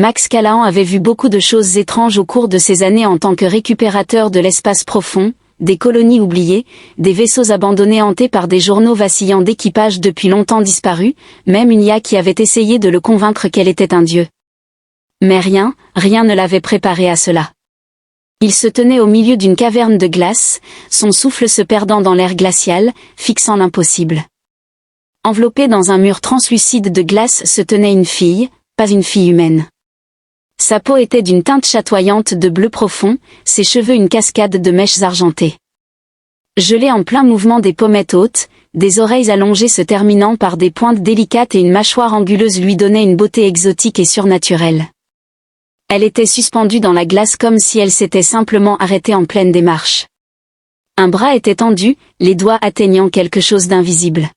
Max Callahan avait vu beaucoup de choses étranges au cours de ses années en tant que récupérateur de l'espace profond, des colonies oubliées, des vaisseaux abandonnés hantés par des journaux vacillants d'équipage depuis longtemps disparus, même une IA qui avait essayé de le convaincre qu'elle était un dieu. Mais rien ne l'avait préparé à cela. Il se tenait au milieu d'une caverne de glace, son souffle se perdant dans l'air glacial, fixant l'impossible. Enveloppée dans un mur translucide de glace se tenait une fille, pas une fille humaine. Sa peau était d'une teinte chatoyante de bleu profond, ses cheveux une cascade de mèches argentées. Gelée en plein mouvement des pommettes hautes, des oreilles allongées se terminant par des pointes délicates et une mâchoire anguleuse lui donnaient une beauté exotique et surnaturelle. Elle était suspendue dans la glace comme si elle s'était simplement arrêtée en pleine démarche. Un bras était tendu, les doigts atteignant quelque chose d'invisible.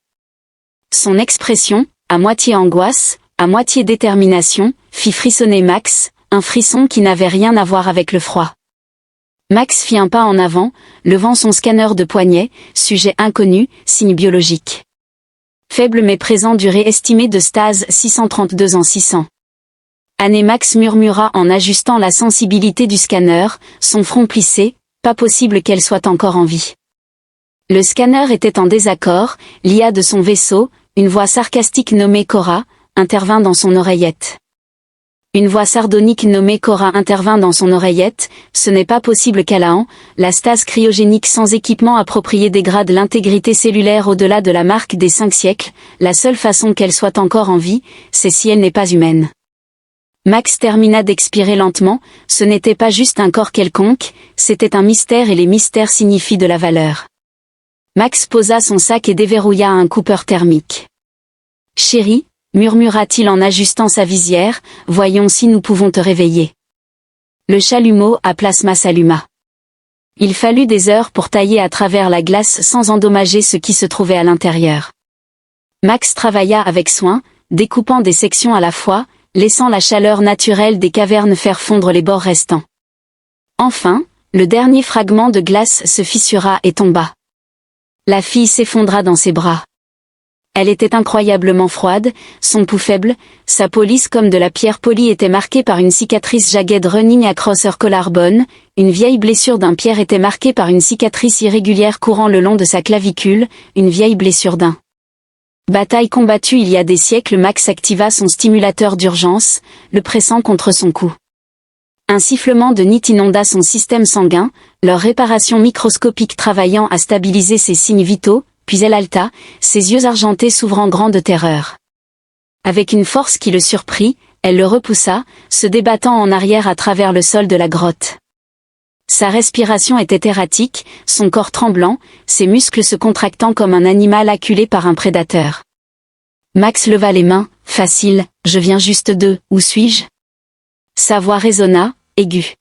Son expression, à moitié angoisse, à moitié détermination, fit frissonner Max, un frisson qui n'avait rien à voir avec le froid. Max fit un pas en avant, levant son scanner de poignet, sujet inconnu, signe biologique. Faible mais présent durée estimée de stase 632 en 600. Anne Max murmura en ajustant la sensibilité du scanner, son front plissé, pas possible qu'elle soit encore en vie. Le scanner était en désaccord, l'IA de son vaisseau, une voix sarcastique nommée Cora, intervint dans son oreillette. Une voix sardonique nommée Cora intervint dans son oreillette, ce n'est pas possible Callahan, la stase cryogénique sans équipement approprié dégrade l'intégrité cellulaire au-delà de la marque des 5 siècles, la seule façon qu'elle soit encore en vie, c'est si elle n'est pas humaine. Max termina d'expirer lentement, ce n'était pas juste un corps quelconque, c'était un mystère et les mystères signifient de la valeur. Max posa son sac et déverrouilla un coupeur thermique. « Chérie », murmura-t-il en ajustant sa visière, « voyons si nous pouvons te réveiller. » Le chalumeau à plasma s'alluma. Il fallut des heures pour tailler à travers la glace sans endommager ce qui se trouvait à l'intérieur. Max travailla avec soin, découpant des sections à la fois, laissant la chaleur naturelle des cavernes faire fondre les bords restants. Enfin, le dernier fragment de glace se fissura et tomba. La fille s'effondra dans ses bras. Elle était incroyablement froide, son pouls faible, sa peau lisse comme de la pierre polie était marquée par une cicatrice jagged running across her collarbone, une vieille blessure d'un pierre était marquée par une cicatrice irrégulière courant le long de sa clavicule, une vieille blessure d'un. Bataille combattue il y a des siècles. Max activa son stimulateur d'urgence, le pressant contre son cou. Un sifflement de nit inonda son système sanguin, leur réparation microscopique travaillant à stabiliser ses signes vitaux, puis elle halta, ses yeux argentés s'ouvrant grands de terreur. Avec une force qui le surprit, elle le repoussa, se débattant en arrière à travers le sol de la grotte. Sa respiration était erratique, son corps tremblant, ses muscles se contractant comme un animal acculé par un prédateur. Max leva les mains, « Facile, je viens juste de, où suis-je » Sa voix résonna, aiguë.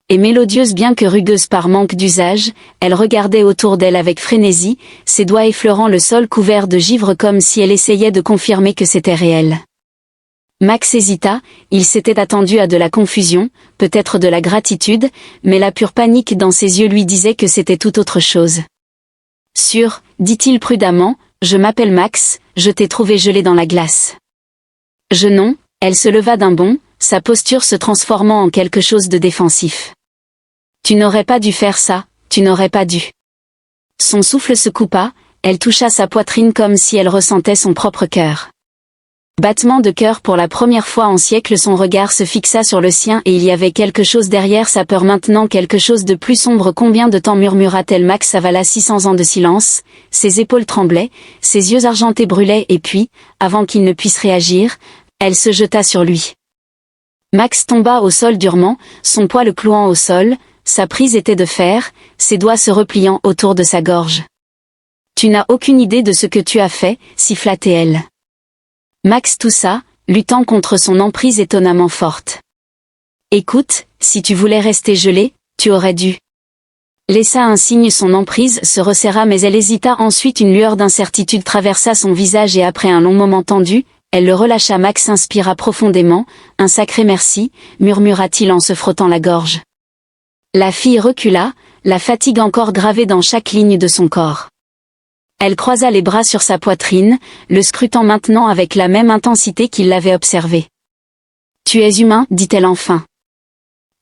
Et mélodieuse bien que rugueuse par manque d'usage, elle regardait autour d'elle avec frénésie, ses doigts effleurant le sol couvert de givre comme si elle essayait de confirmer que c'était réel. Max hésita, il s'était attendu à de la confusion, peut-être de la gratitude, mais la pure panique dans ses yeux lui disait que c'était tout autre chose. « Sûr, dit-il prudemment, je m'appelle Max, je t'ai trouvé gelé dans la glace. » Je non, elle se leva d'un bond, sa posture se transformant en quelque chose de défensif. « Tu n'aurais pas dû faire ça, tu n'aurais pas dû. » Son souffle se coupa, elle toucha sa poitrine comme si elle ressentait son propre cœur. Battement de cœur pour la première fois en siècle, son regard se fixa sur le sien et il y avait quelque chose derrière sa peur maintenant, quelque chose de plus sombre. Combien de temps murmura-t-elle? Max avala 600 ans de silence, ses épaules tremblaient, ses yeux argentés brûlaient et puis, avant qu'il ne puisse réagir, elle se jeta sur lui. Max tomba au sol durement, son poids le clouant au sol, sa prise était de fer, ses doigts se repliant autour de sa gorge. « Tu n'as aucune idée de ce que tu as fait, siffla-t-elle. Max toussa, luttant contre son emprise étonnamment forte. « Écoute, si tu voulais rester gelé, tu aurais dû. » Laissa un signe, son emprise se resserra mais elle hésita ensuite, une lueur d'incertitude traversa son visage et après un long moment tendu, elle le relâcha. Max inspira profondément, « Un sacré merci », murmura-t-il en se frottant la gorge. La fille recula, la fatigue encore gravée dans chaque ligne de son corps. Elle croisa les bras sur sa poitrine, le scrutant maintenant avec la même intensité qu'il l'avait observé. Tu es humain, dit-elle enfin.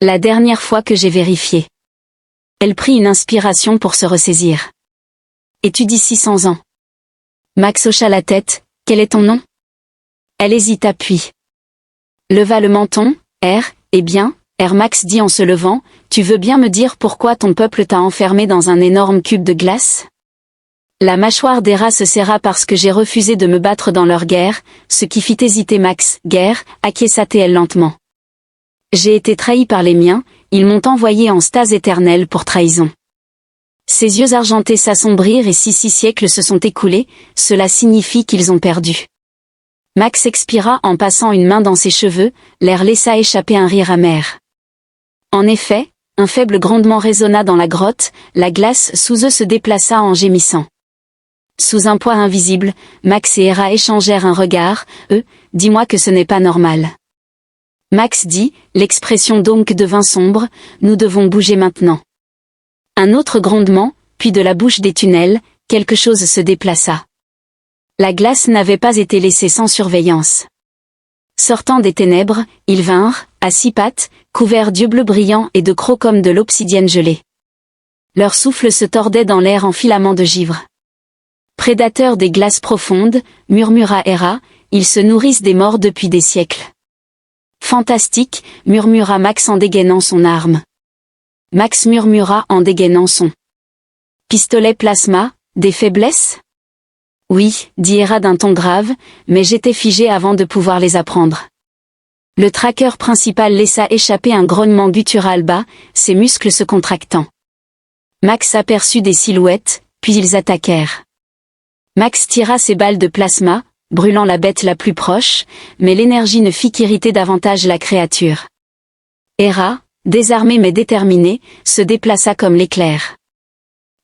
La dernière fois que j'ai vérifié. Elle prit une inspiration pour se ressaisir. Es-tu d'ici 100 ans? Max hocha la tête. Quel est ton nom? Elle hésita puis leva le menton. Eh bien, Max dit en se levant, tu veux bien me dire pourquoi ton peuple t'a enfermé dans un énorme cube de glace? La mâchoire d'Hera se serra parce que j'ai refusé de me battre dans leur guerre, ce qui fit hésiter Max. Guerre, acquiesça-t-elle lentement. J'ai été trahi par les miens, ils m'ont envoyé en stase éternelle pour trahison. Ses yeux argentés s'assombrirent et si 6 siècles se sont écoulés, cela signifie qu'ils ont perdu. Max expira en passant une main dans ses cheveux, l'air laissa échapper un rire amer. En effet, un faible grondement résonna dans la grotte, la glace sous eux se déplaça en gémissant. Sous un poids invisible, Max et Hera échangèrent un regard. Dis-moi que ce n'est pas normal. Max dit, l'expression donc devint sombre, nous devons bouger maintenant. Un autre grondement, puis de la bouche des tunnels, quelque chose se déplaça. La glace n'avait pas été laissée sans surveillance. Sortant des ténèbres, ils vinrent, à 6 pattes, couverts d'yeux bleus brillants et de crocs comme de l'obsidienne gelée. Leur souffle se tordait dans l'air en filaments de givre. Prédateurs des glaces profondes, murmura Hera, ils se nourrissent des morts depuis des siècles. Fantastique, murmura Max en dégainant son arme. Max murmura en dégainant son pistolet plasma, des faiblesses? Oui, dit Hera d'un ton grave, mais j'étais figé avant de pouvoir les apprendre. Le tracker principal laissa échapper un grognement guttural bas, ses muscles se contractant. Max aperçut des silhouettes, puis ils attaquèrent. Max tira ses balles de plasma, brûlant la bête la plus proche, mais l'énergie ne fit qu'irriter davantage la créature. Hera, désarmée mais déterminée, se déplaça comme l'éclair.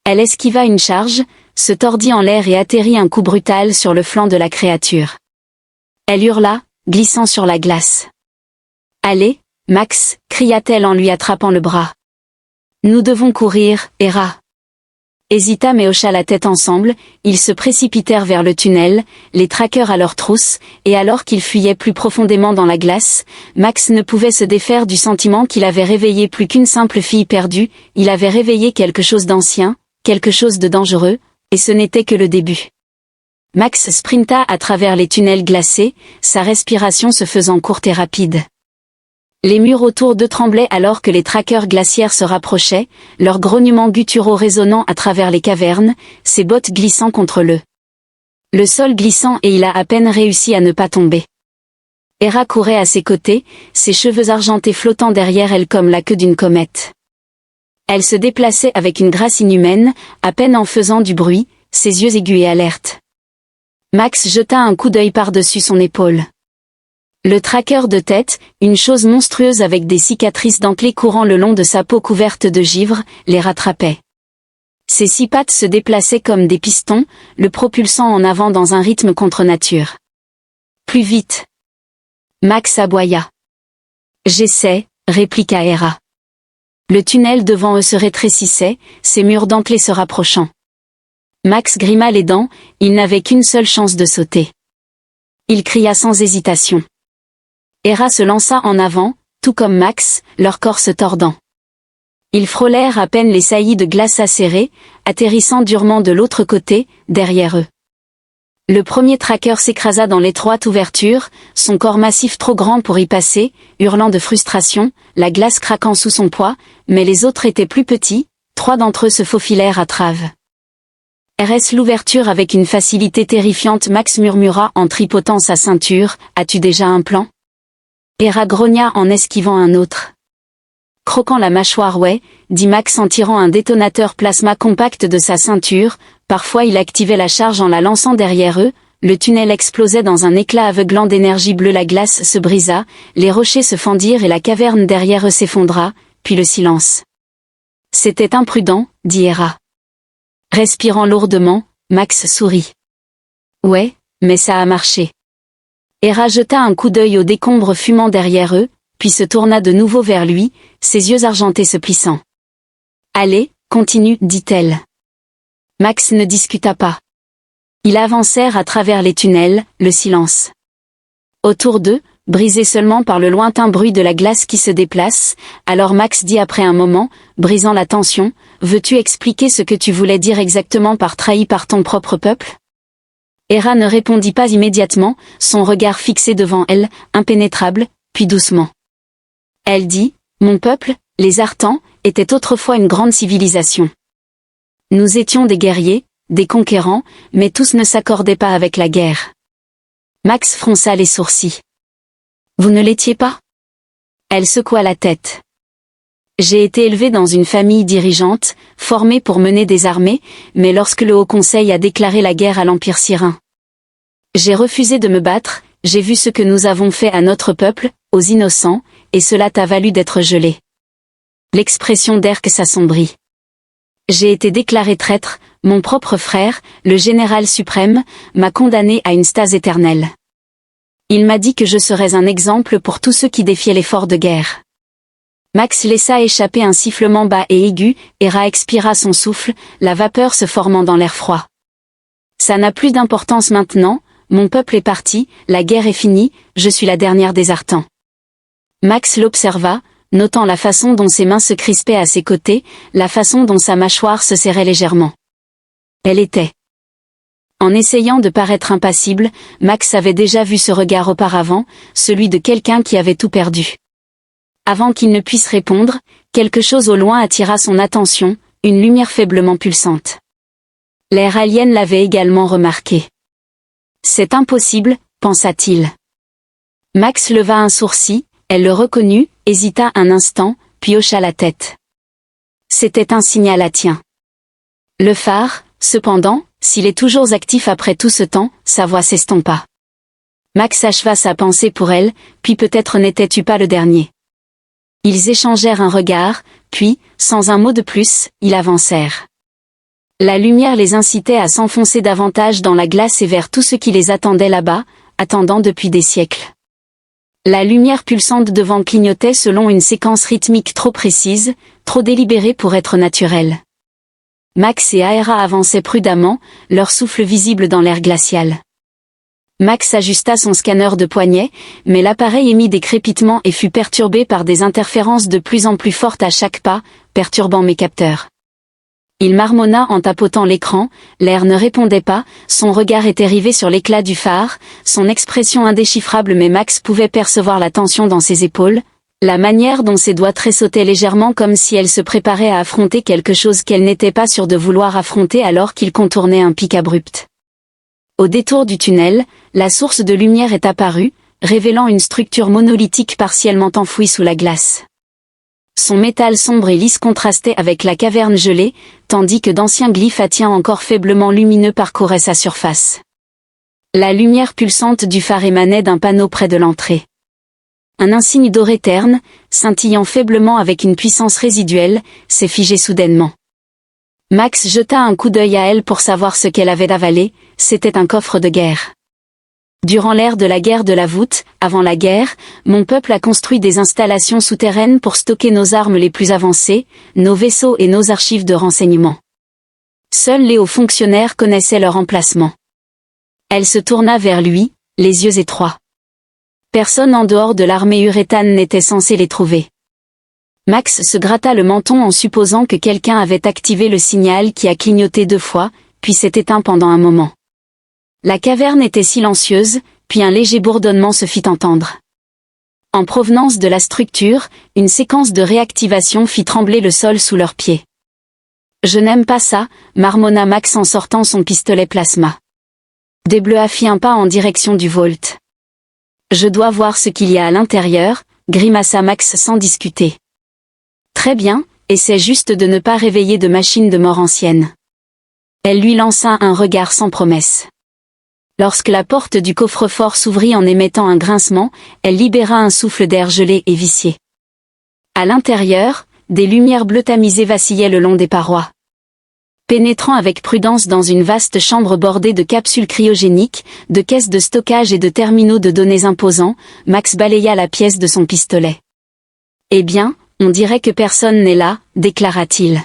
Elle esquiva une charge, se tordit en l'air et atterrit un coup brutal sur le flanc de la créature. Elle hurla, glissant sur la glace. « Allez, Max » cria-t-elle en lui attrapant le bras. « Nous devons courir, Hera. » Hésita mais hocha la tête ensemble, ils se précipitèrent vers le tunnel, les traqueurs à leur trousse, et alors qu'ils fuyaient plus profondément dans la glace, Max ne pouvait se défaire du sentiment qu'il avait réveillé plus qu'une simple fille perdue, il avait réveillé quelque chose d'ancien, quelque chose de dangereux, et ce n'était que le début. Max sprinta à travers les tunnels glacés, sa respiration se faisant courte et rapide. Les murs autour d'eux tremblaient alors que les traqueurs glaciaires se rapprochaient, leurs grognements gutturaux résonnant à travers les cavernes, ses bottes glissant contre le sol glissant et il a à peine réussi à ne pas tomber. Hera courait à ses côtés, ses cheveux argentés flottant derrière elle comme la queue d'une comète. Elle se déplaçait avec une grâce inhumaine, à peine en faisant du bruit, ses yeux aigus et alertes. Max jeta un coup d'œil par-dessus son épaule. Le tracker de tête, une chose monstrueuse avec des cicatrices dentelées courant le long de sa peau couverte de givre, les rattrapait. Ses 6 pattes se déplaçaient comme des pistons, le propulsant en avant dans un rythme contre nature. Plus vite. Max aboya. J'essaie, répliqua Hera. Le tunnel devant eux se rétrécissait, ses murs dentelés se rapprochant. Max grima les dents, il n'avait qu'une seule chance de sauter. Il cria sans hésitation. Hera se lança en avant, tout comme Max, leur corps se tordant. Ils frôlèrent à peine les saillies de glace acérées, atterrissant durement de l'autre côté, derrière eux. Le premier tracker s'écrasa dans l'étroite ouverture, son corps massif trop grand pour y passer, hurlant de frustration, la glace craquant sous son poids, mais les autres étaient plus petits, 3 d'entre eux se faufilèrent à travers l'ouverture avec une facilité terrifiante. Max murmura en tripotant sa ceinture, « As-tu déjà un plan ?» Hera grogna en esquivant un autre. Croquant la mâchoire, ouais, dit Max en tirant un détonateur plasma compact de sa ceinture, parfois il activait la charge en la lançant derrière eux, le tunnel explosait dans un éclat aveuglant d'énergie bleue, la glace se brisa, les rochers se fendirent et la caverne derrière eux s'effondra, puis le silence. C'était imprudent, dit Hera. Respirant lourdement, Max sourit. Ouais, mais ça a marché. Hera jeta un coup d'œil aux décombres fumant derrière eux, puis se tourna de nouveau vers lui, ses yeux argentés se plissant. « Allez, continue, dit-elle. » Max ne discuta pas. Ils avancèrent à travers les tunnels, le silence. Autour d'eux, brisé seulement par le lointain bruit de la glace qui se déplace. Alors Max dit après un moment, brisant la tension, « Veux-tu expliquer ce que tu voulais dire exactement par trahi par ton propre peuple ?» Hera ne répondit pas immédiatement, son regard fixé devant elle, impénétrable, puis doucement. Elle dit, « Mon peuple, les Artans, était autrefois une grande civilisation. Nous étions des guerriers, des conquérants, mais tous ne s'accordaient pas avec la guerre. » Max fronça les sourcils. « Vous ne l'étiez pas ?» Elle secoua la tête. « J'ai été élevée dans une famille dirigeante, formée pour mener des armées, mais lorsque le Haut Conseil a déclaré la guerre à l'Empire Syrien, j'ai refusé de me battre, j'ai vu ce que nous avons fait à notre peuple, aux innocents, et cela t'a valu d'être gelé. » L'expression d'Erk s'assombrit. « J'ai été déclaré traître, mon propre frère, le général suprême, m'a condamné à une stase éternelle. Il m'a dit que je serais un exemple pour tous ceux qui défiaient l'effort de guerre. » Max laissa échapper un sifflement bas et aigu, Hera expira son souffle, la vapeur se formant dans l'air froid. « Ça n'a plus d'importance maintenant, mon peuple est parti, la guerre est finie, je suis la dernière des Artans. » Max l'observa, notant la façon dont ses mains se crispaient à ses côtés, la façon dont sa mâchoire se serrait légèrement. Elle était. En essayant de paraître impassible, Max avait déjà vu ce regard auparavant, celui de quelqu'un qui avait tout perdu. Avant qu'il ne puisse répondre, quelque chose au loin attira son attention, une lumière faiblement pulsante. L'air alien l'avait également remarqué. « C'est impossible, pensa-t-il. » Max leva un sourcil, elle le reconnut, hésita un instant, puis hocha la tête. C'était un signal atien. Le phare, cependant, s'il est toujours actif après tout ce temps, sa voix s'estompa. Max acheva sa pensée pour elle, puis peut-être n'étais-tu pas le dernier. Ils échangèrent un regard, puis, sans un mot de plus, ils avancèrent. La lumière les incitait à s'enfoncer davantage dans la glace et vers tout ce qui les attendait là-bas, attendant depuis des siècles. La lumière pulsante devant clignotait selon une séquence rythmique trop précise, trop délibérée pour être naturelle. Max et Hera avançaient prudemment, leur souffle visible dans l'air glacial. Max ajusta son scanner de poignet, mais l'appareil émit des crépitements et fut perturbé par des interférences de plus en plus fortes à chaque pas, perturbant mes capteurs. Il marmonna en tapotant l'écran, l'air ne répondait pas, son regard était rivé sur l'éclat du phare, son expression indéchiffrable mais Max pouvait percevoir la tension dans ses épaules, la manière dont ses doigts tressautaient légèrement comme si elle se préparait à affronter quelque chose qu'elle n'était pas sûre de vouloir affronter alors qu'il contournait un pic abrupt. Au détour du tunnel, la source de lumière est apparue, révélant une structure monolithique partiellement enfouie sous la glace. Son métal sombre et lisse contrastait avec la caverne gelée, tandis que d'anciens glyphes atiens encore faiblement lumineux parcouraient sa surface. La lumière pulsante du phare émanait d'un panneau près de l'entrée. Un insigne doré terne, scintillant faiblement avec une puissance résiduelle, s'est figé soudainement. Max jeta un coup d'œil à elle pour savoir ce qu'elle avait avalé, c'était un coffre de guerre. Durant l'ère de la guerre de la voûte, avant la guerre, mon peuple a construit des installations souterraines pour stocker nos armes les plus avancées, nos vaisseaux et nos archives de renseignement. Seuls les hauts fonctionnaires connaissaient leur emplacement. Elle se tourna vers lui, les yeux étroits. Personne en dehors de l'armée urétane n'était censé les trouver. Max se gratta le menton en supposant que quelqu'un avait activé le signal qui a clignoté 2 fois, puis s'est éteint pendant un moment. La caverne était silencieuse, puis un léger bourdonnement se fit entendre. En provenance de la structure, une séquence de réactivation fit trembler le sol sous leurs pieds. « Je n'aime pas ça », marmonna Max en sortant son pistolet plasma. Desbleuas fit un pas en direction du Vault. « Je dois voir ce qu'il y a à l'intérieur », grimaça Max sans discuter. « Très bien, essaie juste de ne pas réveiller de machines de mort ancienne. » Elle lui lança un regard sans promesse. Lorsque la porte du coffre-fort s'ouvrit en émettant un grincement, elle libéra un souffle d'air gelé et vicié. À l'intérieur, des lumières bleues tamisées vacillaient le long des parois. Pénétrant avec prudence dans une vaste chambre bordée de capsules cryogéniques, de caisses de stockage et de terminaux de données imposants, Max balaya la pièce de son pistolet. « Eh bien, on dirait que personne n'est là », déclara-t-il.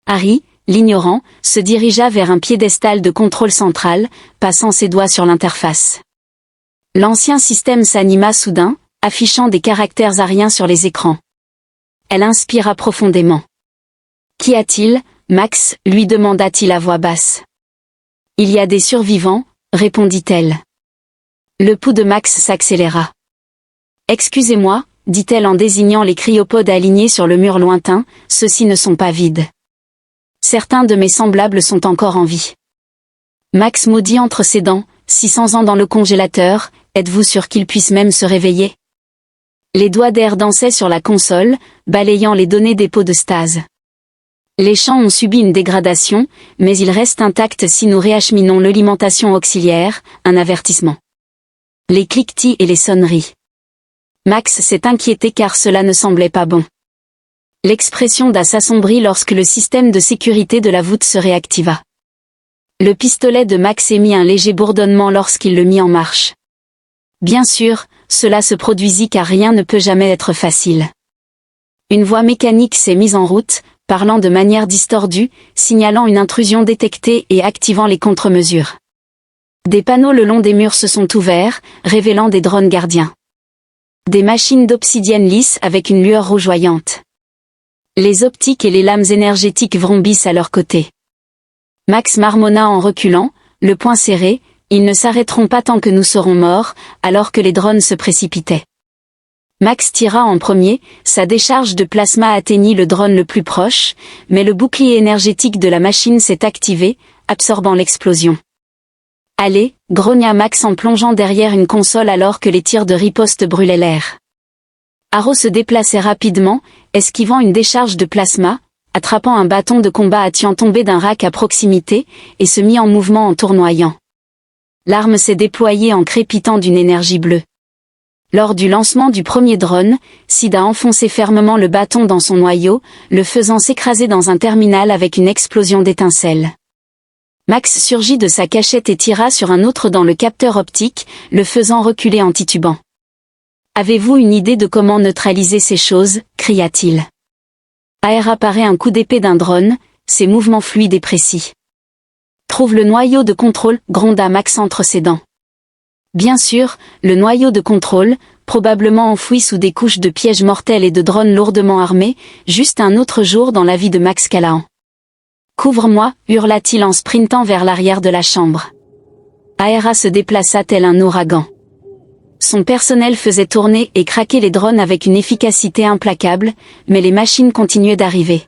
Harry, l'ignorant, se dirigea vers un piédestal de contrôle central, passant ses doigts sur l'interface. L'ancien système s'anima soudain, affichant des caractères ariens sur les écrans. Elle inspira profondément. « Qu'y a-t-il, Max » lui demanda-t-il à voix basse. « Il y a des survivants » répondit-elle. Le pouls de Max s'accéléra. « Excusez-moi » dit-elle en désignant les cryopodes alignés sur le mur lointain, « ceux-ci ne sont pas vides. Certains de mes semblables sont encore en vie. » Max maudit entre ses dents, « 600 ans dans le congélateur, êtes-vous sûr qu'ils puissent même se réveiller ?» Les doigts d'air dansaient sur la console, balayant les données des pots de stase. Les champs ont subi une dégradation, mais ils restent intacts si nous réacheminons l'alimentation auxiliaire, un avertissement. Les cliquetis et les sonneries. Max s'est inquiété car cela ne semblait pas bon. L'expression d'A s'assombrit lorsque le système de sécurité de la voûte se réactiva. Le pistolet de Max émit un léger bourdonnement lorsqu'il le mit en marche. Bien sûr, cela se produisit car rien ne peut jamais être facile. Une voix mécanique s'est mise en route, parlant de manière distordue, signalant une intrusion détectée et activant les contre-mesures. Des panneaux le long des murs se sont ouverts, révélant des drones gardiens. Des machines d'obsidienne lisse avec une lueur rougeoyante. Les optiques et les lames énergétiques vrombissent à leur côté. Max marmonna en reculant, le poing serré, « Ils ne s'arrêteront pas tant que nous serons morts », alors que les drones se précipitaient. Max tira en premier, sa décharge de plasma atteignit le drone le plus proche, mais le bouclier énergétique de la machine s'est activé, absorbant l'explosion. « Allez » grogna Max en plongeant derrière une console alors que les tirs de riposte brûlaient l'air. Arrow se déplaçait rapidement, esquivant une décharge de plasma, attrapant un bâton de combat attiant tombé d'un rack à proximité, et se mit en mouvement en tournoyant. L'arme s'est déployée en crépitant d'une énergie bleue. Lors du lancement du premier drone, Sid a enfoncé fermement le bâton dans son noyau, le faisant s'écraser dans un terminal avec une explosion d'étincelles. Max surgit de sa cachette et tira sur un autre dans le capteur optique, le faisant reculer en titubant. « Avez-vous une idée de comment neutraliser ces choses » cria-t-il. Air apparaît un coup d'épée d'un drone, ses mouvements fluides et précis. « Trouve le noyau de contrôle » gronda Max entre ses dents. Bien sûr, le noyau de contrôle, probablement enfoui sous des couches de pièges mortels et de drones lourdement armés, juste un autre jour dans la vie de Max Callahan. « Couvre-moi » hurla-t-il en sprintant vers l'arrière de la chambre. Aera se déplaça tel un ouragan. Son personnel faisait tourner et craquer les drones avec une efficacité implacable, mais les machines continuaient d'arriver.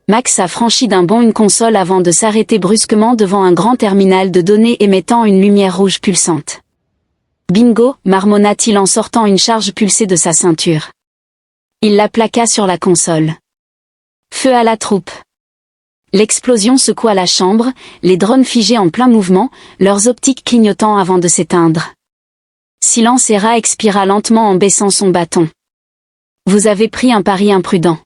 Max a franchi d'un bond une console avant de s'arrêter brusquement devant un grand terminal de données émettant une lumière rouge pulsante. « Bingo » marmonna-t-il en sortant une charge pulsée de sa ceinture. Il la plaqua sur la console. Feu à la troupe. L'explosion secoua la chambre, les drones figés en plein mouvement, leurs optiques clignotant avant de s'éteindre. Silence et Ra expira lentement en baissant son bâton. « Vous avez pris un pari imprudent. »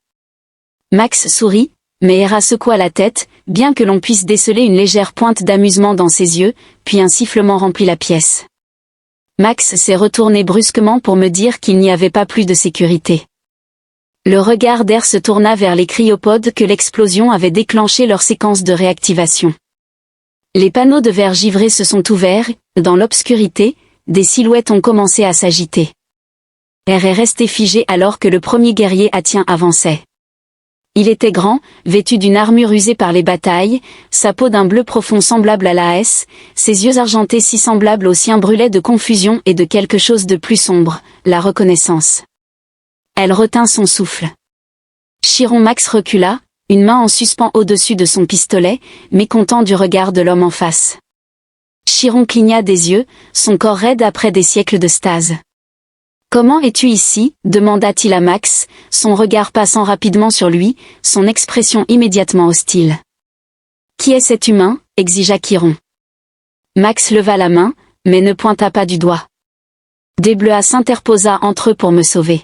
Max sourit, mais Hera secoua la tête, bien que l'on puisse déceler une légère pointe d'amusement dans ses yeux, puis un sifflement remplit la pièce. Max s'est retourné brusquement pour me dire qu'il n'y avait pas plus de sécurité. Le regard d'Air se tourna vers les cryopodes que l'explosion avait déclenché leur séquence de réactivation. Les panneaux de verre givré se sont ouverts, dans l'obscurité, des silhouettes ont commencé à s'agiter. Air est resté figé alors que le premier guerrier Atien avançait. Il était grand, vêtu d'une armure usée par les batailles, sa peau d'un bleu profond semblable à l'AS, ses yeux argentés si semblables aux siens brûlaient de confusion et de quelque chose de plus sombre, la reconnaissance. Elle retint son souffle. Chiron Max recula, une main en suspens au-dessus de son pistolet, mécontent du regard de l'homme en face. Chiron cligna des yeux, son corps raide après des siècles de stase. « Comment es-tu ici » demanda-t-il à Max, son regard passant rapidement sur lui, son expression immédiatement hostile. « Qui est cet humain » exigea Chiron. Max leva la main, mais ne pointa pas du doigt. Desbleuas s'interposa entre eux pour me sauver.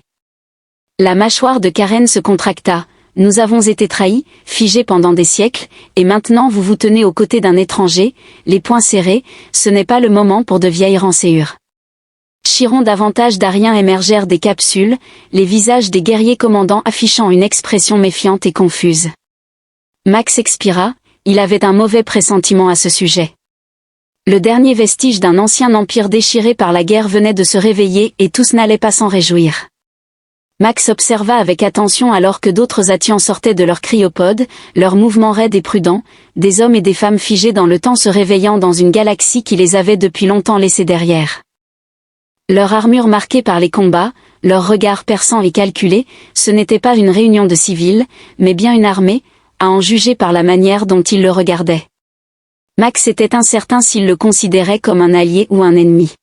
La mâchoire de Karen se contracta. « Nous avons été trahis, figés pendant des siècles, et maintenant vous vous tenez aux côtés d'un étranger, les poings serrés, ce n'est pas le moment pour de vieilles rançéures. » Chiron davantage d'Ariens émergèrent des capsules, les visages des guerriers commandants affichant une expression méfiante et confuse. Max expira, il avait un mauvais pressentiment à ce sujet. Le dernier vestige d'un ancien empire déchiré par la guerre venait de se réveiller et tous n'allaient pas s'en réjouir. Max observa avec attention alors que d'autres Athians sortaient de leur cryopode, leurs mouvements raides et prudents, des hommes et des femmes figés dans le temps se réveillant dans une galaxie qui les avait depuis longtemps laissés derrière. Leur armure marquée par les combats, leurs regards perçants et calculés, ce n'était pas une réunion de civils, mais bien une armée, à en juger par la manière dont ils le regardaient. Max était incertain s'il le considérait comme un allié ou un ennemi.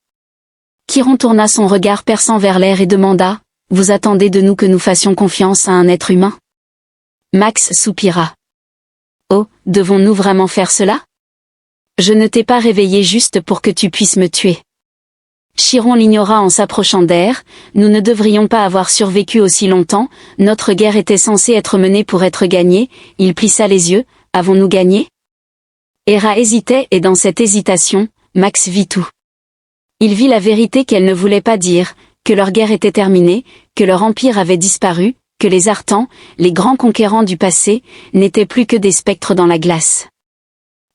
Chiron tourna son regard perçant vers l'air et demanda: « Vous attendez de nous que nous fassions confiance à un être humain ?» Max soupira. « Oh, devons-nous vraiment faire cela ? Je ne t'ai pas réveillé juste pour que tu puisses me tuer. » Chiron l'ignora en s'approchant d'Air. « Nous ne devrions pas avoir survécu aussi longtemps, notre guerre était censée être menée pour être gagnée. » Il plissa les yeux. « Avons-nous gagné ?» Hera hésitait et dans cette hésitation, Max vit tout. Il vit la vérité qu'elle ne voulait pas dire, que leur guerre était terminée, que leur empire avait disparu, que les Artans, les grands conquérants du passé, n'étaient plus que des spectres dans la glace.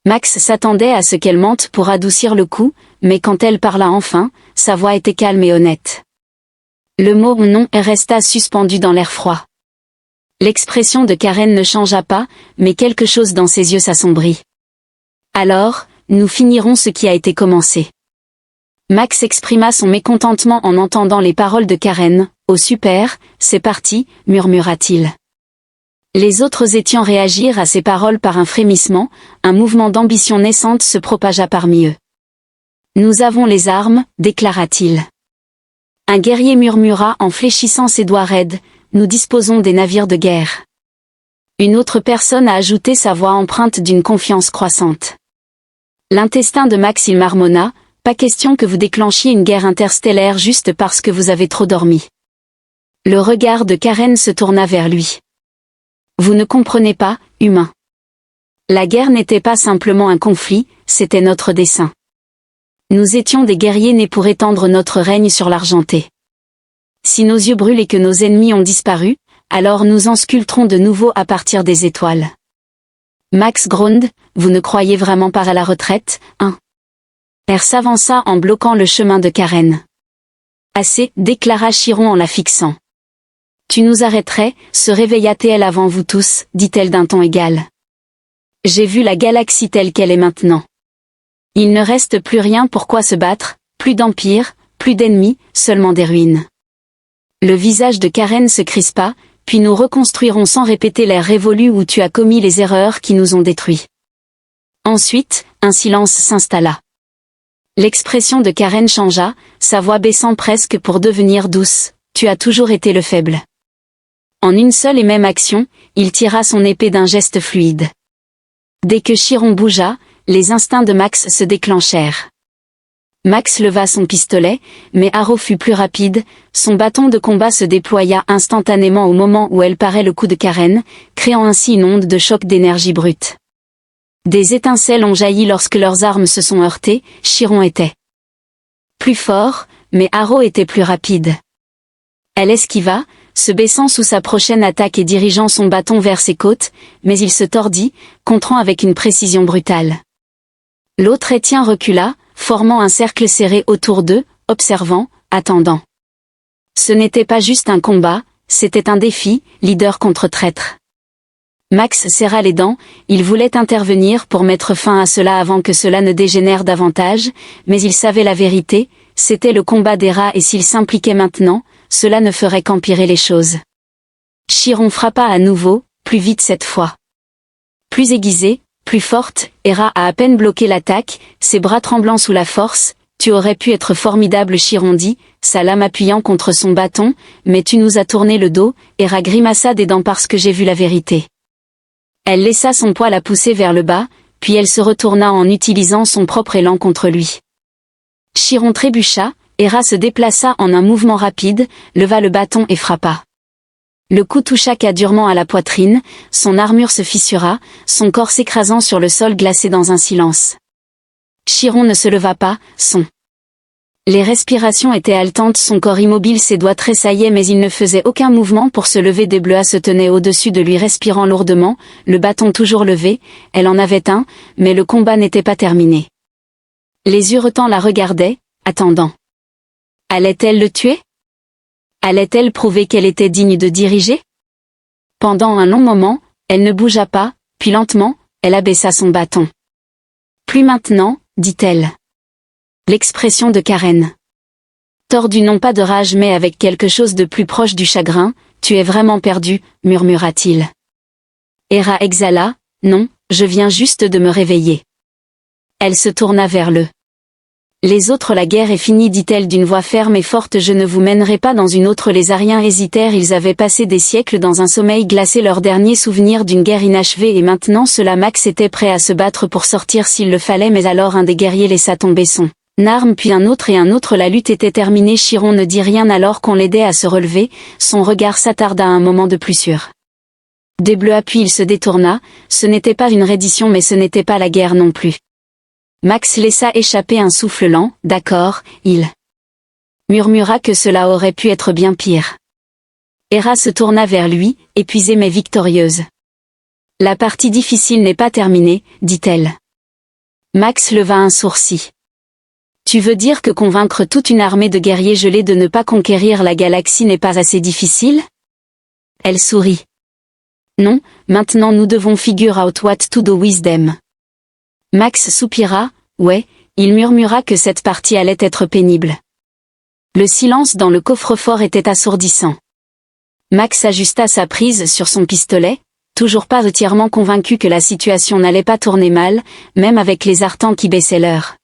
Max s'attendait à ce qu'elle mente pour adoucir le coup, mais quand elle parla enfin, sa voix était calme et honnête. Le mot « non » resta suspendu dans l'air froid. L'expression de Karen ne changea pas, mais quelque chose dans ses yeux s'assombrit. « Alors, nous finirons ce qui a été commencé. » Max exprima son mécontentement en entendant les paroles de Karen. « Oh super, c'est parti » murmura-t-il. Les autres Étiens réagirent à ces paroles par un frémissement, un mouvement d'ambition naissante se propagea parmi eux. « Nous avons les armes » déclara-t-il. Un guerrier murmura en fléchissant ses doigts raides. « Nous disposons des navires de guerre. » Une autre personne a ajouté sa voix empreinte d'une confiance croissante. L'intestin de Max il marmonna. Pas question que vous déclenchiez une guerre interstellaire juste parce que vous avez trop dormi. Le regard de Karen se tourna vers lui. Vous ne comprenez pas, humain. La guerre n'était pas simplement un conflit, c'était notre dessein. Nous étions des guerriers nés pour étendre notre règne sur l'Argenté. Si nos yeux brûlent et que nos ennemis ont disparu, alors nous en sculpterons de nouveau à partir des étoiles. Max gronde, vous ne croyez vraiment pas à la retraite, hein? Air s'avança en bloquant le chemin de Karen. Assez, déclara Chiron en la fixant. Tu nous arrêterais, se réveilla-t-elle avant vous tous, dit-elle d'un ton égal. J'ai vu la galaxie telle qu'elle est maintenant. Il ne reste plus rien pour quoi se battre, plus d'empire, plus d'ennemis, seulement des ruines. Le visage de Karen se crispa, puis nous reconstruirons sans répéter l'ère révolue où tu as commis les erreurs qui nous ont détruits. Ensuite, un silence s'installa. L'expression de Karen changea, sa voix baissant presque pour devenir douce. Tu as toujours été le faible. En une seule et même action, il tira son épée d'un geste fluide. Dès que Chiron bougea, les instincts de Max se déclenchèrent. Max leva son pistolet, mais Harrow fut plus rapide, son bâton de combat se déploya instantanément au moment où elle parait le coup de Karen, créant ainsi une onde de choc d'énergie brute. Des étincelles ont jailli lorsque leurs armes se sont heurtées. Chiron était plus fort, mais Harrow était plus rapide. Elle esquiva, se baissant sous sa prochaine attaque et dirigeant son bâton vers ses côtes, mais il se tordit, contrant avec une précision brutale. L'autre Étien recula, formant un cercle serré autour d'eux, observant, attendant. Ce n'était pas juste un combat, c'était un défi, leader contre traître. Max serra les dents, il voulait intervenir pour mettre fin à cela avant que cela ne dégénère davantage, mais il savait la vérité, c'était le combat des rats et s'il s'impliquait maintenant, cela ne ferait qu'empirer les choses. Chiron frappa à nouveau, plus vite cette fois. Plus aiguisée, plus forte, Hera a à peine bloqué l'attaque, ses bras tremblants sous la force. Tu aurais pu être formidable, Chiron dit, sa lame appuyant contre son bâton, mais tu nous as tourné le dos. Hera grimaça des dents parce que j'ai vu la vérité. Elle laissa son poil à pousser vers le bas, puis elle se retourna en utilisant son propre élan contre lui. Chiron trébucha, Hera se déplaça en un mouvement rapide, leva le bâton et frappa. Le coup toucha Ka durement à la poitrine, son armure se fissura, son corps s'écrasant sur le sol glacé dans un silence. Chiron ne se leva pas, Les respirations étaient haletantes, son corps immobile, ses doigts tressaillaient mais il ne faisait aucun mouvement pour se lever. Des bleuets se tenaient au-dessus de lui respirant lourdement, le bâton toujours levé, elle en avait un, mais le combat n'était pas terminé. Les hurletants la regardaient, attendant. Allait-elle le tuer? Allait-elle prouver qu'elle était digne de diriger? Pendant un long moment, elle ne bougea pas, puis lentement, elle abaissa son bâton. Plus maintenant, dit-elle. L'expression de Karen. Tordue non pas de rage mais avec quelque chose de plus proche du chagrin, tu es vraiment perdu, murmura-t-il. Hera exhala, non, je viens juste de me réveiller. Elle se tourna vers le. Les autres, la guerre est finie, dit-elle d'une voix ferme et forte, je ne vous mènerai pas dans une autre. Les Ariens hésitèrent, ils avaient passé des siècles dans un sommeil glacé, leur dernier souvenir d'une guerre inachevée, et maintenant cela. Max était prêt à se battre pour sortir s'il le fallait, mais alors un des guerriers laissa tomber son arme, puis un autre et un autre. La lutte était terminée. Chiron ne dit rien alors qu'on l'aidait à se relever, son regard s'attarda un moment de plus sûr. Des bleus, puis il se détourna, ce n'était pas une reddition mais ce n'était pas la guerre non plus. Max laissa échapper un souffle lent, d'accord, il murmura que cela aurait pu être bien pire. Hera se tourna vers lui, épuisée mais victorieuse. La partie difficile n'est pas terminée, dit-elle. Max leva un sourcil. Tu veux dire que convaincre toute une armée de guerriers gelés de ne pas conquérir la galaxie n'est pas assez difficile? Elle sourit. Non, maintenant nous devons figure out what to do with them. Max soupira, ouais, il murmura que cette partie allait être pénible. Le silence dans le coffre-fort était assourdissant. Max ajusta sa prise sur son pistolet, toujours pas entièrement convaincu que la situation n'allait pas tourner mal, même avec les artans qui baissaient l'heure.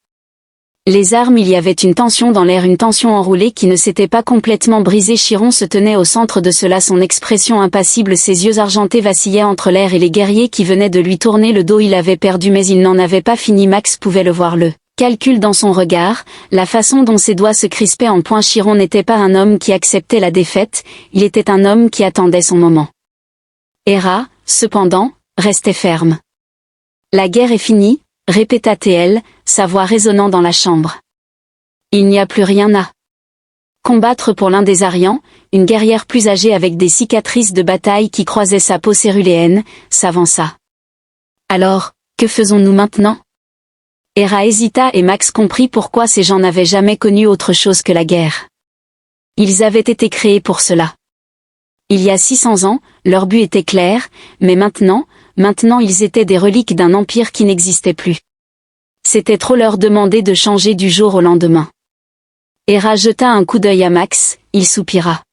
Les armes, il y avait une tension dans l'air, une tension enroulée qui ne s'était pas complètement brisée. Chiron se tenait au centre de cela, son expression impassible, ses yeux argentés vacillaient entre l'air et les guerriers qui venaient de lui tourner le dos. Il avait perdu mais il n'en avait pas fini. Max pouvait le voir, le calcul dans son regard, la façon dont ses doigts se crispaient en poing. Chiron n'était pas un homme qui acceptait la défaite, il était un homme qui attendait son moment. Hera, cependant, restait ferme. La guerre est finie, répéta-t-elle, sa voix résonnant dans la chambre. Il n'y a plus rien à combattre pour l'un des Arians, une guerrière plus âgée avec des cicatrices de bataille qui croisaient sa peau céruléenne, s'avança. Alors, que faisons-nous maintenant? Hera hésita et Max comprit pourquoi ces gens n'avaient jamais connu autre chose que la guerre. Ils avaient été créés pour cela. Il y a 600 ans, leur but était clair, mais maintenant ils étaient des reliques d'un empire qui n'existait plus. C'était trop leur demander de changer du jour au lendemain. Hera jeta un coup d'œil à Max, il soupira.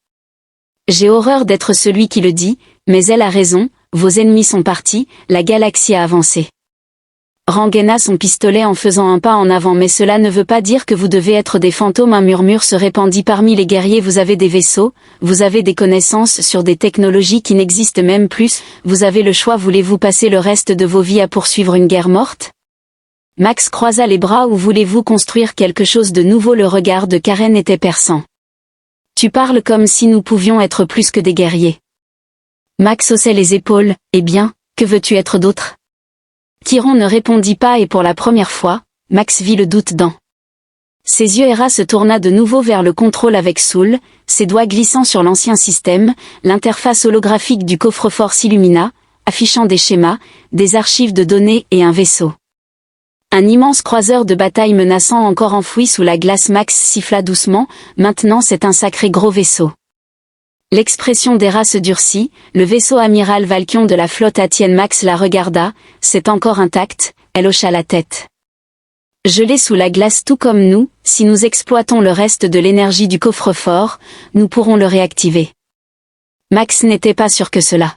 J'ai horreur d'être celui qui le dit, mais elle a raison, vos ennemis sont partis, la galaxie a avancé. Rengaina son pistolet en faisant un pas en avant, mais cela ne veut pas dire que vous devez être des fantômes. Un murmure se répandit parmi les guerriers. Vous avez des vaisseaux, vous avez des connaissances sur des technologies qui n'existent même plus, vous avez le choix. Voulez-vous passer le reste de vos vies à poursuivre une guerre morte? Max croisa les bras. Ou voulez-vous construire quelque chose de nouveau? Le regard de Karen était perçant. Tu parles comme si nous pouvions être plus que des guerriers. Max haussait les épaules. Eh bien, que veux-tu être d'autre? Chiron ne répondit pas et pour la première fois, Max vit le doute dans ses yeux. Hera se tourna de nouveau vers le contrôle avec Soul, ses doigts glissant sur l'ancien système, l'interface holographique du coffre-fort s'illumina, affichant des schémas, des archives de données et un vaisseau. Un immense croiseur de bataille menaçant encore enfoui sous la glace. Max siffla doucement, maintenant c'est un sacré gros vaisseau. L'expression d'Hera se durcit, le vaisseau amiral Valkion de la flotte Atienne. Max la regarda, c'est encore intact, elle hocha la tête. Gelé sous la glace tout comme nous, si nous exploitons le reste de l'énergie du coffre-fort, nous pourrons le réactiver. Max n'était pas sûr que cela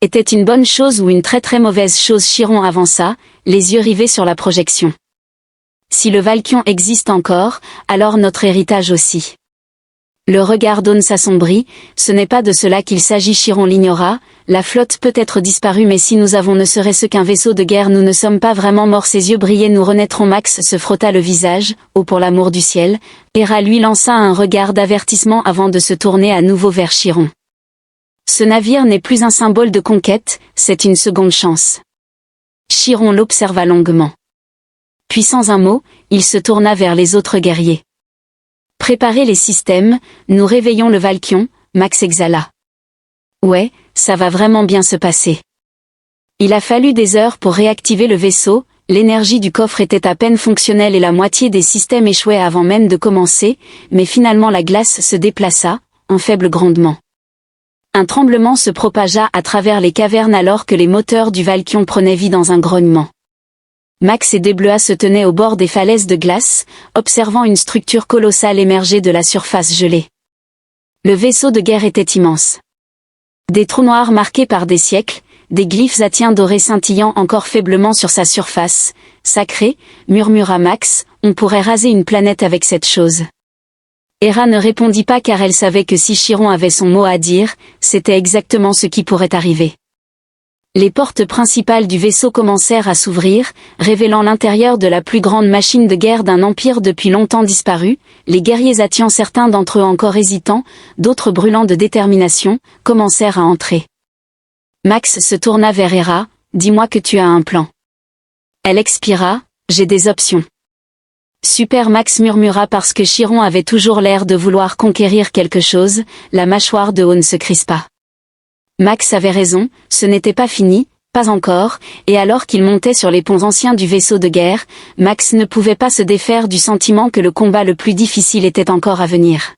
était une bonne chose ou une très très mauvaise chose. Chiron avança, les yeux rivés sur la projection. Si le Valkion existe encore, alors notre héritage aussi. Le regard d'Aune s'assombrit, ce n'est pas de cela qu'il s'agit. Chiron l'ignora, la flotte peut être disparue mais si nous avons ne serait-ce qu'un vaisseau de guerre nous ne sommes pas vraiment morts. Ses yeux brillaient, nous renaîtrons. Max se frotta le visage, oh pour l'amour du ciel. Hera lui lança un regard d'avertissement avant de se tourner à nouveau vers Chiron. Ce navire n'est plus un symbole de conquête, c'est une seconde chance. Chiron l'observa longuement. Puis sans un mot, il se tourna vers les autres guerriers. Préparez les systèmes, nous réveillons le Valkion, Max exhala. Ouais, ça va vraiment bien se passer. Il a fallu des heures pour réactiver le vaisseau, L'énergie du coffre était à peine fonctionnelle et la moitié des systèmes échouaient avant même de commencer, mais finalement la glace se déplaça, un faible grondement. Un tremblement se propagea à travers les cavernes alors que les moteurs du Valkion prenaient vie dans un grognement. Max et Deblua se tenaient au bord des falaises de glace, observant une structure colossale émerger de la surface gelée. Le vaisseau de guerre était immense. Des trous noirs marqués par des siècles, des glyphes atiens dorés scintillant encore faiblement sur sa surface. Sacré, murmura Max, on pourrait raser une planète avec cette chose. Hera ne répondit pas car elle savait que si Chiron avait son mot à dire, c'était exactement ce qui pourrait arriver. Les portes principales du vaisseau commencèrent à s'ouvrir, révélant l'intérieur de la plus grande machine de guerre d'un empire depuis longtemps disparu. Les guerriers Atians, certains d'entre eux encore hésitants, d'autres brûlants de détermination, commencèrent à entrer. Max se tourna vers Hera, « Dis-moi que tu as un plan. » Elle expira, « J'ai des options. » Super, Max murmura parce que Chiron avait toujours l'air de vouloir conquérir quelque chose, la mâchoire de Haune se crispa. Max avait raison, ce n'était pas fini, pas encore, et alors qu'il montait sur les ponts anciens du vaisseau de guerre, Max ne pouvait pas se défaire du sentiment que le combat le plus difficile était encore à venir.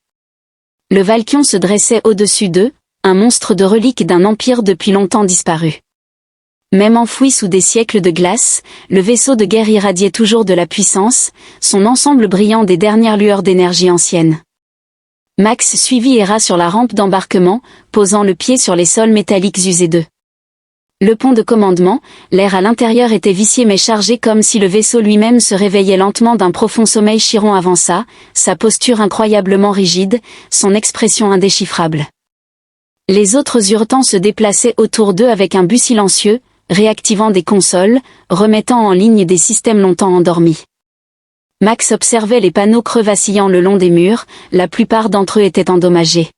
Le Valkion se dressait au-dessus d'eux, un monstre de relique d'un empire depuis longtemps disparu. Même enfoui sous des siècles de glace, le vaisseau de guerre irradiait toujours de la puissance, son ensemble brillant des dernières lueurs d'énergie ancienne. Max suivit Hera sur la rampe d'embarquement, posant le pied sur les sols métalliques usés d'eux. Le pont de commandement, l'air à l'intérieur était vicié mais chargé comme si le vaisseau lui-même se réveillait lentement d'un profond sommeil. Chiron avança, sa posture incroyablement rigide, son expression indéchiffrable. Les autres Urtans se déplaçaient autour d'eux avec un but silencieux, réactivant des consoles, remettant en ligne des systèmes longtemps endormis. Max observait les panneaux creux vacillant le long des murs, la plupart d'entre eux étaient endommagés.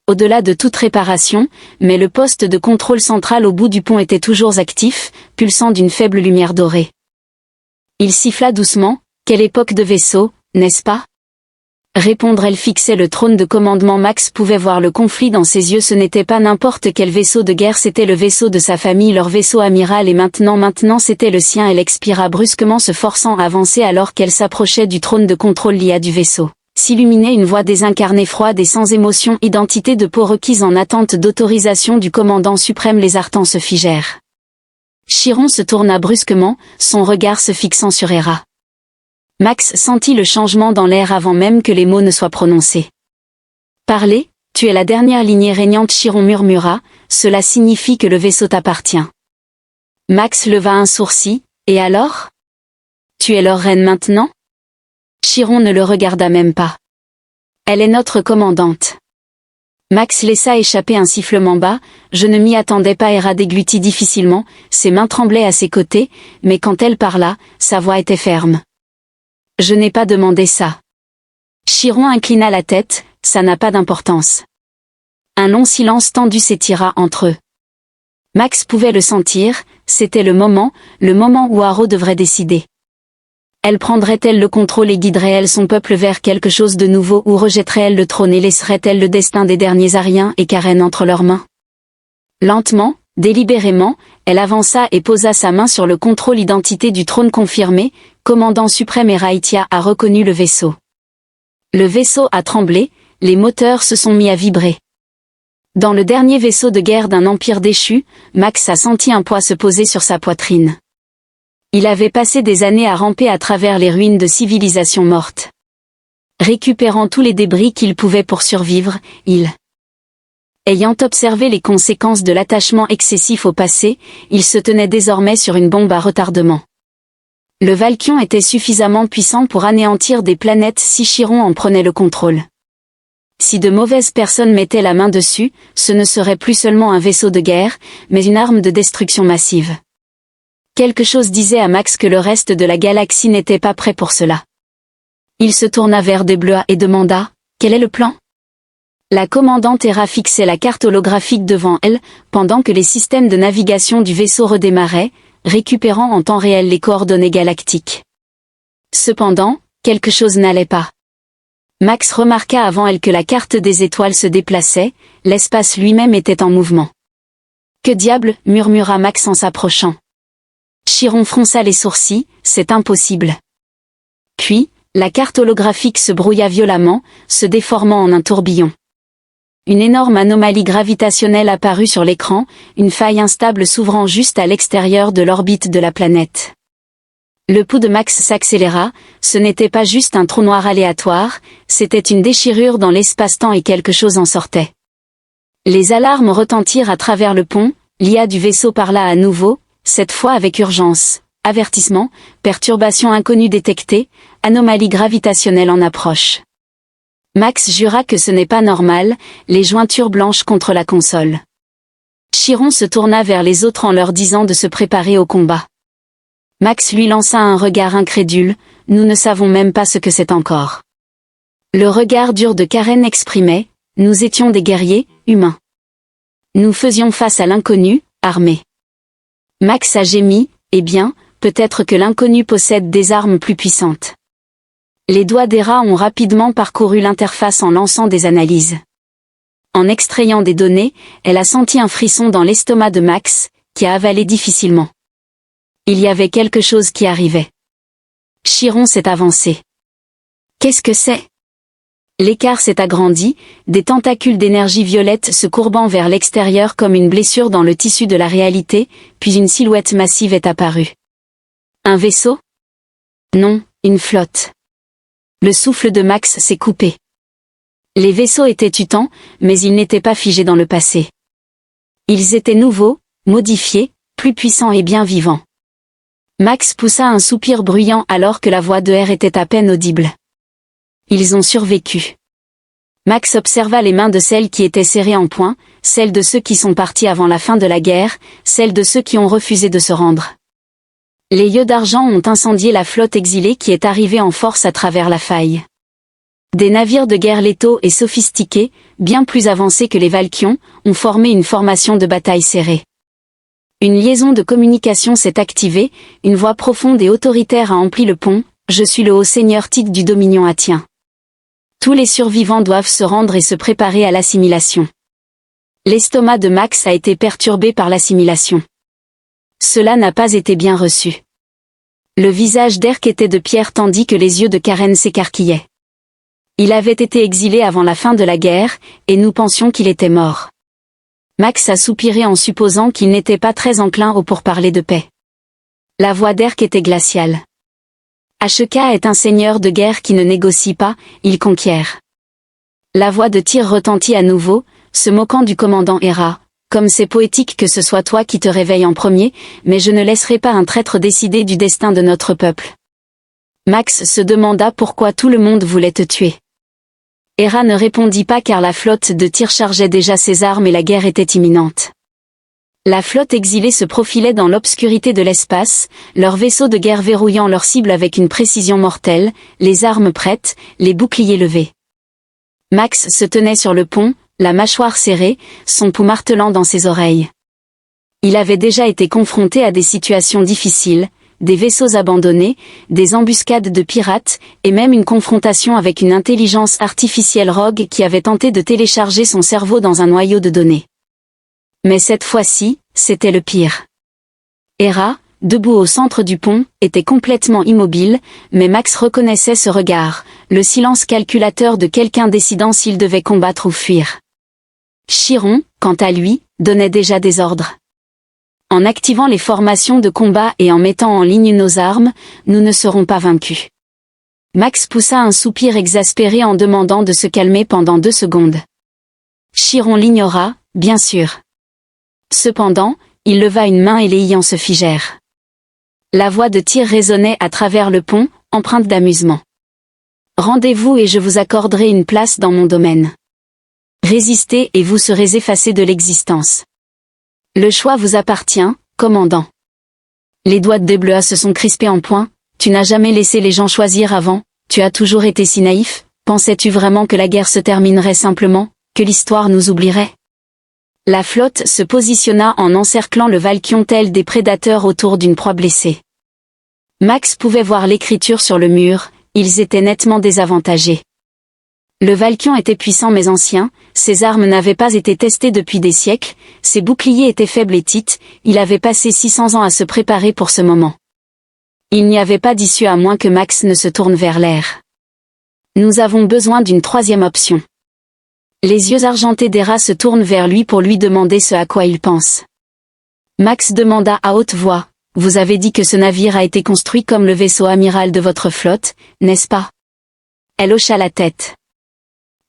Au-delà de toute réparation, mais le poste de contrôle central au bout du pont était toujours actif, pulsant d'une faible lumière dorée. Il siffla doucement, « Quelle époque de vaisseau, n'est-ce pas ?» Répondre, elle fixait le trône de commandement. Max pouvait voir le conflit dans ses yeux. Ce n'était pas n'importe quel vaisseau de guerre, c'était le vaisseau de sa famille, leur vaisseau amiral, et maintenant c'était le sien. Elle expira brusquement, se forçant à avancer alors qu'elle s'approchait du trône de contrôle l'IA du vaisseau. S'illuminait une voix désincarnée, froide et sans émotion, identité de peau requise en attente d'autorisation du commandant suprême. Les Artans se figèrent. Chiron se tourna brusquement, son regard se fixant sur Hera. Max sentit le changement dans l'air avant même que les mots ne soient prononcés. « Parlez, tu es la dernière lignée régnante. » Chiron murmura, « Cela signifie que le vaisseau t'appartient. » Max leva un sourcil, « Et alors ? Tu es leur reine maintenant ?» Chiron ne le regarda même pas. « Elle est notre commandante. » Max laissa échapper un sifflement bas, « Je ne m'y attendais pas. » Hera déglutit difficilement, ses mains tremblaient à ses côtés, mais quand elle parla, sa voix était ferme. « Je n'ai pas demandé ça. » Chiron inclina la tête, « Ça n'a pas d'importance. » Un long silence tendu s'étira entre eux. Max pouvait le sentir, c'était le moment où Harrow devrait décider. Elle prendrait-elle le contrôle et guiderait-elle son peuple vers quelque chose de nouveau, ou rejetterait-elle le trône et laisserait-elle le destin des derniers Ariens et Karen entre leurs mains? Lentement, délibérément, elle avança et posa sa main sur le contrôle. Identité du trône confirmé, commandant suprême Eraitia a reconnu le vaisseau. Le vaisseau a tremblé, les moteurs se sont mis à vibrer. Dans le dernier vaisseau de guerre d'un empire déchu, Max a senti un poids se poser sur sa poitrine. Il avait passé des années à ramper à travers les ruines de civilisations mortes. Récupérant tous les débris qu'il pouvait pour survivre, ayant observé les conséquences de l'attachement excessif au passé, il se tenait désormais sur une bombe à retardement. Le Valkion était suffisamment puissant pour anéantir des planètes si Chiron en prenait le contrôle. Si de mauvaises personnes mettaient la main dessus, ce ne serait plus seulement un vaisseau de guerre, mais une arme de destruction massive. Quelque chose disait à Max que le reste de la galaxie n'était pas prêt pour cela. Il se tourna vers Deblua et demanda, « Quel est le plan ?» La commandante Hera fixait la carte holographique devant elle, pendant que les systèmes de navigation du vaisseau redémarraient, récupérant en temps réel les coordonnées galactiques. Cependant, quelque chose n'allait pas. Max remarqua avant elle que la carte des étoiles se déplaçait, l'espace lui-même était en mouvement. « Que diable ?» murmura Max en s'approchant. Chiron fronça les sourcils, c'est impossible. Puis, la carte holographique se brouilla violemment, se déformant en un tourbillon. Une énorme anomalie gravitationnelle apparut sur l'écran, une faille instable s'ouvrant juste à l'extérieur de l'orbite de la planète. Le pouls de Max s'accéléra, ce n'était pas juste un trou noir aléatoire, c'était une déchirure dans l'espace-temps et quelque chose en sortait. Les alarmes retentirent à travers le pont, l'IA du vaisseau parla à nouveau, cette fois avec urgence. Avertissement, perturbation inconnue détectée, anomalie gravitationnelle en approche. Max jura que ce n'est pas normal, les jointures blanches contre la console. Chiron se tourna vers les autres en leur disant de se préparer au combat. Max lui lança un regard incrédule, nous ne savons même pas ce que c'est encore. Le regard dur de Karen exprimait, nous étions des guerriers, humains. Nous faisions face à l'inconnu, armés. Max a gémi, eh bien, peut-être que l'inconnu possède des armes plus puissantes. Les doigts d'Hera ont rapidement parcouru l'interface en lançant des analyses. En extrayant des données, elle a senti un frisson dans l'estomac de Max, qui a avalé difficilement. Il y avait quelque chose qui arrivait. Chiron s'est avancé. Qu'est-ce que c'est? L'écart s'est agrandi, des tentacules d'énergie violette se courbant vers l'extérieur comme une blessure dans le tissu de la réalité, puis une silhouette massive est apparue. Un vaisseau? Non, une flotte. Le souffle de Max s'est coupé. Les vaisseaux étaient tutants, mais ils n'étaient pas figés dans le passé. Ils étaient nouveaux, modifiés, plus puissants et bien vivants. Max poussa un soupir bruyant alors que la voix de R était à peine audible. Ils ont survécu. Max observa les mains de celles qui étaient serrées en poing, celles de ceux qui sont partis avant la fin de la guerre, celles de ceux qui ont refusé de se rendre. Les yeux d'argent ont incendié la flotte exilée qui est arrivée en force à travers la faille. Des navires de guerre létaux et sophistiqués, bien plus avancés que les Valkyons, ont formé une formation de bataille serrée. Une liaison de communication s'est activée, une voix profonde et autoritaire a empli le pont, je suis le haut seigneur Tic du Dominion Athien. Tous les survivants doivent se rendre et se préparer à l'assimilation. L'estomac de Max a été perturbé par l'assimilation. Cela n'a pas été bien reçu. Le visage d'Erk était de pierre tandis que les yeux de Karen s'écarquillaient. Il avait été exilé avant la fin de la guerre, et nous pensions qu'il était mort. Max a soupiré en supposant qu'il n'était pas très enclin au pourparler de paix. La voix d'Erk était glaciale. Asheka est un seigneur de guerre qui ne négocie pas, il conquiert. La voix de Tyr retentit à nouveau, se moquant du commandant Hera. Comme c'est poétique que ce soit toi qui te réveille en premier, mais je ne laisserai pas un traître décider du destin de notre peuple. Max se demanda pourquoi tout le monde voulait te tuer. Hera ne répondit pas car la flotte de Tyr chargeait déjà ses armes et la guerre était imminente. La flotte exilée se profilait dans l'obscurité de l'espace, leurs vaisseaux de guerre verrouillant leur cible avec une précision mortelle, les armes prêtes, les boucliers levés. Max se tenait sur le pont, la mâchoire serrée, son pouls martelant dans ses oreilles. Il avait déjà été confronté à des situations difficiles, des vaisseaux abandonnés, des embuscades de pirates, et même une confrontation avec une intelligence artificielle rogue qui avait tenté de télécharger son cerveau dans un noyau de données. Mais cette fois-ci, c'était le pire. Hera, debout au centre du pont, était complètement immobile, mais Max reconnaissait ce regard, le silence calculateur de quelqu'un décidant s'il devait combattre ou fuir. Chiron, quant à lui, donnait déjà des ordres. En activant les formations de combat et en mettant en ligne nos armes, nous ne serons pas vaincus. Max poussa un soupir exaspéré en demandant de se calmer pendant 2 secondes. Chiron l'ignora, bien sûr. Cependant, il leva une main et les ions se figèrent. La voix de Tyr résonnait à travers le pont, empreinte d'amusement. Rendez-vous et je vous accorderai une place dans mon domaine. Résistez et vous serez effacés de l'existence. Le choix vous appartient, commandant. Les doigts de Deblois se sont crispés en poing, tu n'as jamais laissé les gens choisir avant, tu as toujours été si naïf, pensais-tu vraiment que la guerre se terminerait simplement, que l'histoire nous oublierait? La flotte se positionna en encerclant le Valkyon tel des prédateurs autour d'une proie blessée. Max pouvait voir l'écriture sur le mur, ils étaient nettement désavantagés. Le Valkion était puissant mais ancien, ses armes n'avaient pas été testées depuis des siècles, ses boucliers étaient faibles et tites, il avait passé 600 ans à se préparer pour ce moment. Il n'y avait pas d'issue à moins que Max ne se tourne vers l'air. Nous avons besoin d'une troisième option. Les yeux argentés d'Hera se tournent vers lui pour lui demander ce à quoi il pense. Max demanda à haute voix, « Vous avez dit que ce navire a été construit comme le vaisseau amiral de votre flotte, n'est-ce pas ?» Elle hocha la tête.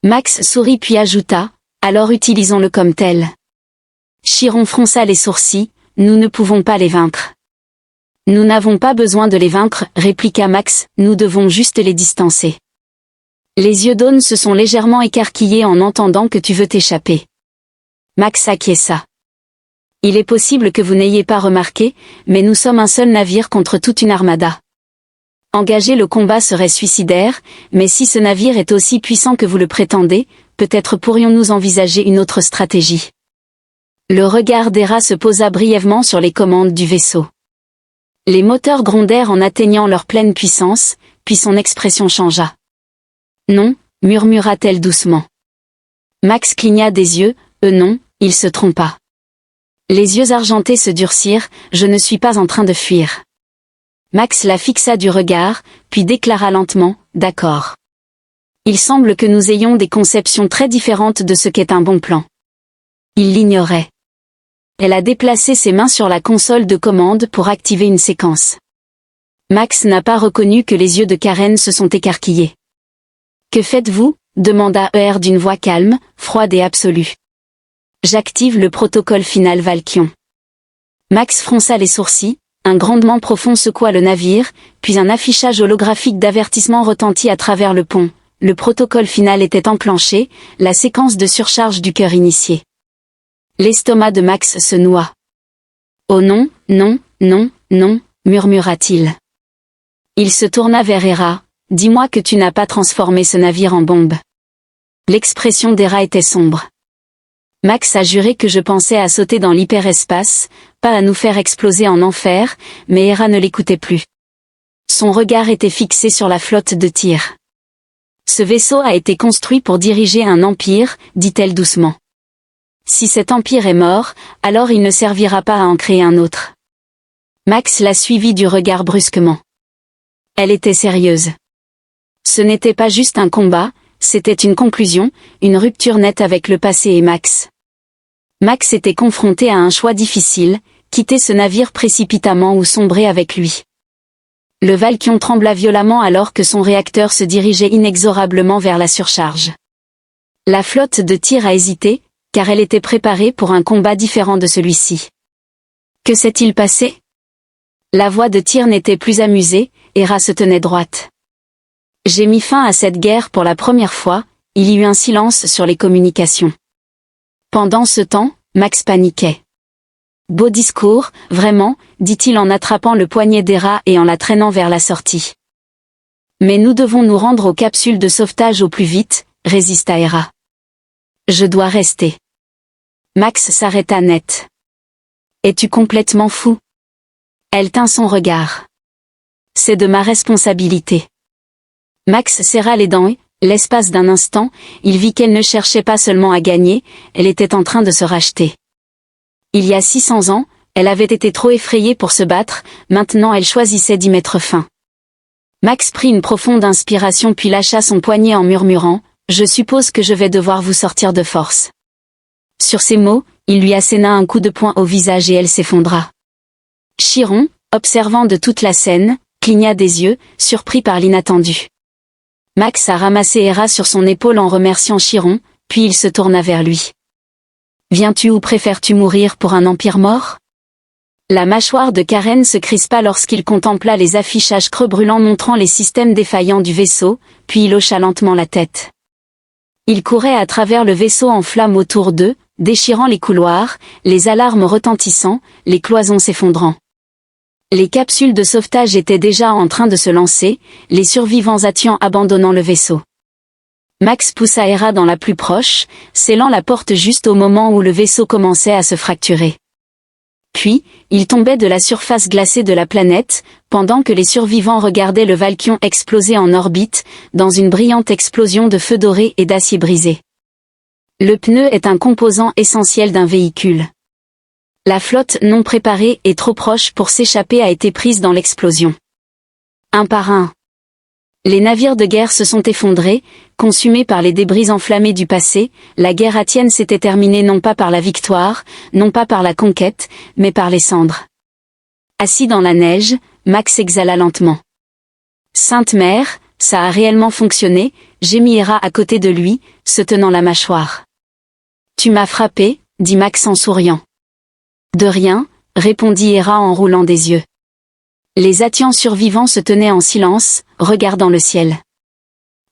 Max sourit puis ajouta, « Alors utilisons-le comme tel. » Chiron fronça les sourcils, « Nous ne pouvons pas les vaincre. » « Nous n'avons pas besoin de les vaincre, » répliqua Max, « nous devons juste les distancer. » Les yeux d'Aune se sont légèrement écarquillés en entendant que tu veux t'échapper. Max acquiesça. Il est possible que vous n'ayez pas remarqué, mais nous sommes un seul navire contre toute une armada. Engager le combat serait suicidaire, mais si ce navire est aussi puissant que vous le prétendez, peut-être pourrions-nous envisager une autre stratégie. Le regard d'Hera se posa brièvement sur les commandes du vaisseau. Les moteurs grondèrent en atteignant leur pleine puissance, puis son expression changea. Non, murmura-t-elle doucement. Max cligna des yeux, non, il se trompa. Les yeux argentés se durcirent, je ne suis pas en train de fuir. Max la fixa du regard, puis déclara lentement, d'accord. Il semble que nous ayons des conceptions très différentes de ce qu'est un bon plan. Il l'ignorait. Elle a déplacé ses mains sur la console de commande pour activer une séquence. Max n'a pas reconnu que les yeux de Karen se sont écarquillés. « Que faites-vous » demanda ER d'une voix calme, froide et absolue. « J'active le protocole final Valkion. » Max fronça les sourcils, un grondement profond secoua le navire, puis un affichage holographique d'avertissement retentit à travers le pont. Le protocole final était enclenché, la séquence de surcharge du cœur initiée. L'estomac de Max se noua. « Oh non, non, non, non » murmura-t-il. Il se tourna vers Hera. « Dis-moi que tu n'as pas transformé ce navire en bombe. » L'expression d'Hera était sombre. Max a juré que je pensais à sauter dans l'hyperespace, pas à nous faire exploser en enfer, mais Hera ne l'écoutait plus. Son regard était fixé sur la flotte de tir. « Ce vaisseau a été construit pour diriger un empire, dit-elle doucement. Si cet empire est mort, alors il ne servira pas à en créer un autre. » Max la suivit du regard brusquement. Elle était sérieuse. Ce n'était pas juste un combat, c'était une conclusion, une rupture nette avec le passé et Max. Max était confronté à un choix difficile, quitter ce navire précipitamment ou sombrer avec lui. Le Valkion trembla violemment alors que son réacteur se dirigeait inexorablement vers la surcharge. La flotte de tir a hésité, car elle était préparée pour un combat différent de celui-ci. Que s'est-il passé? La voix de tir n'était plus amusée, Hera se tenait droite. J'ai mis fin à cette guerre pour la première fois, il y eut un silence sur les communications. Pendant ce temps, Max paniquait. Beau discours, vraiment, dit-il en attrapant le poignet d'Hera et en la traînant vers la sortie. Mais nous devons nous rendre aux capsules de sauvetage au plus vite, résista Hera. Je dois rester. Max s'arrêta net. Es-tu complètement fou? Elle tint son regard. C'est de ma responsabilité. Max serra les dents et, l'espace d'un instant, il vit qu'elle ne cherchait pas seulement à gagner, elle était en train de se racheter. Il y a 600 ans, elle avait été trop effrayée pour se battre, maintenant elle choisissait d'y mettre fin. Max prit une profonde inspiration puis lâcha son poignet en murmurant, « Je suppose que je vais devoir vous sortir de force. » Sur ces mots, il lui asséna un coup de poing au visage et elle s'effondra. Chiron, observant de toute la scène, cligna des yeux, surpris par l'inattendu. Max a ramassé Hera sur son épaule en remerciant Chiron, puis il se tourna vers lui. « Viens-tu ou préfères-tu mourir pour un empire mort ?» La mâchoire de Karen se crispa lorsqu'il contempla les affichages creux brûlants montrant les systèmes défaillants du vaisseau, puis il hocha lentement la tête. Il courait à travers le vaisseau en flammes autour d'eux, déchirant les couloirs, les alarmes retentissant, les cloisons s'effondrant. Les capsules de sauvetage étaient déjà en train de se lancer, les survivants attillants abandonnant le vaisseau. Max poussa Hera dans la plus proche, scellant la porte juste au moment où le vaisseau commençait à se fracturer. Puis, il tombait de la surface glacée de la planète, pendant que les survivants regardaient le Valkion exploser en orbite, dans une brillante explosion de feu doré et d'acier brisé. Le pneu est un composant essentiel d'un véhicule. La flotte non préparée et trop proche pour s'échapper a été prise dans l'explosion. Un par un. Les navires de guerre se sont effondrés, consumés par les débris enflammés du passé. La guerre atienne s'était terminée non pas par la victoire, non pas par la conquête, mais par les cendres. Assis dans la neige, Max exhala lentement. Sainte Mère, ça a réellement fonctionné, gémit Hera à côté de lui, se tenant la mâchoire. Tu m'as frappé, dit Max en souriant. De rien, répondit Hera en roulant des yeux. Les Attians survivants se tenaient en silence, regardant le ciel.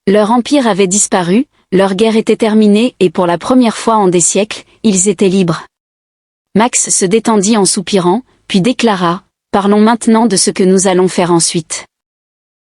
Leur empire avait disparu, leur guerre était terminée et pour la première fois en des siècles, ils étaient libres. Max se détendit en soupirant, puis déclara, parlons maintenant de ce que nous allons faire ensuite.